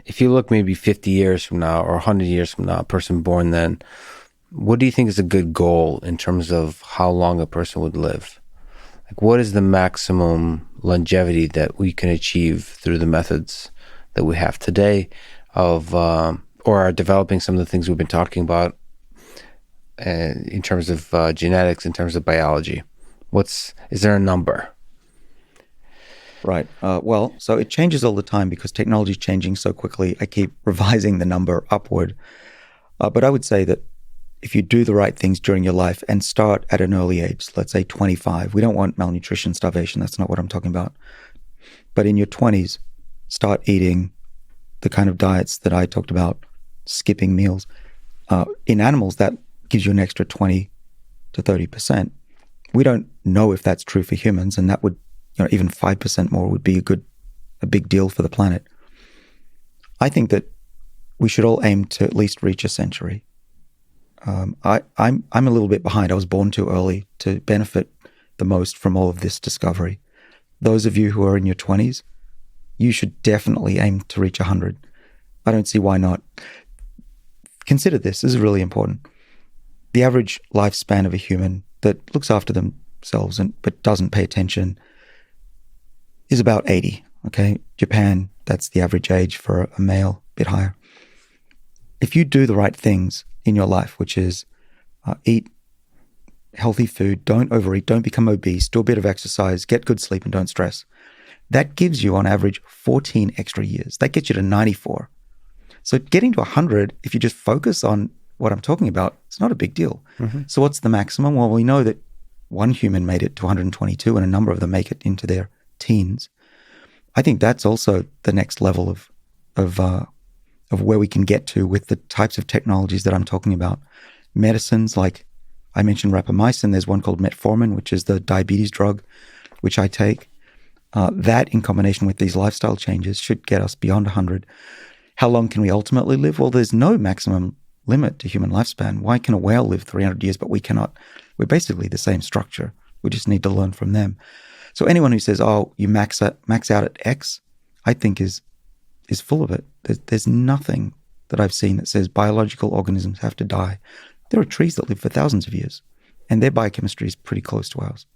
if you look maybe 50 years from now or 100 years from now, a person born then, what do you think is a good goal in terms of how long a person would live? Like, what is the maximum longevity that we can achieve through the methods that we have today of, or are developing some of the things we've been talking about in terms of genetics, in terms of biology? Is there a number? Right. Well, so it changes all the time because technology is changing so quickly. I keep revising the number upward. But I would say that if you do the right things during your life and start at an early age, let's say 25, we don't want malnutrition, starvation. That's not what I'm talking about. But in your 20s, start eating the kind of diets that I talked about, skipping meals. In animals, that gives you an extra 20 to 30%. We don't know if that's true for humans, and that would, even 5% more would be a big deal for the planet. I think that we should all aim to at least reach a century. I'm a little bit behind. I was born too early to benefit the most from all of this discovery. Those of you who are in your 20s, you should definitely aim to reach 100. I don't see why not. Consider this is really important. The average lifespan of a human that looks after themselves but doesn't pay attention is about 80. Okay, Japan, that's the average age for a male, a bit higher. If you do the right things in your life, which is eat healthy food, don't overeat, don't become obese, do a bit of exercise, get good sleep, and don't stress, that gives you on average 14 extra years. That gets you to 94. So getting to 100, if you just focus on what I'm talking about, it's not a big deal. Mm-hmm. So what's the maximum? Well, we know that one human made it to 122 and a number of them make it into their teens. I think that's also the next level of where we can get to with the types of technologies that I'm talking about. Medicines, like I mentioned rapamycin, there's one called metformin, which is the diabetes drug, which I take. That in combination with these lifestyle changes should get us beyond 100. How long can we ultimately live? Well, there's no maximum limit to human lifespan. Why can a whale live 300 years, but we cannot? We're basically the same structure. We just need to learn from them. So anyone who says, oh, you max out at X, I think is full of it. There's nothing that I've seen that says biological organisms have to die. There are trees that live for thousands of years, and their biochemistry is pretty close to ours.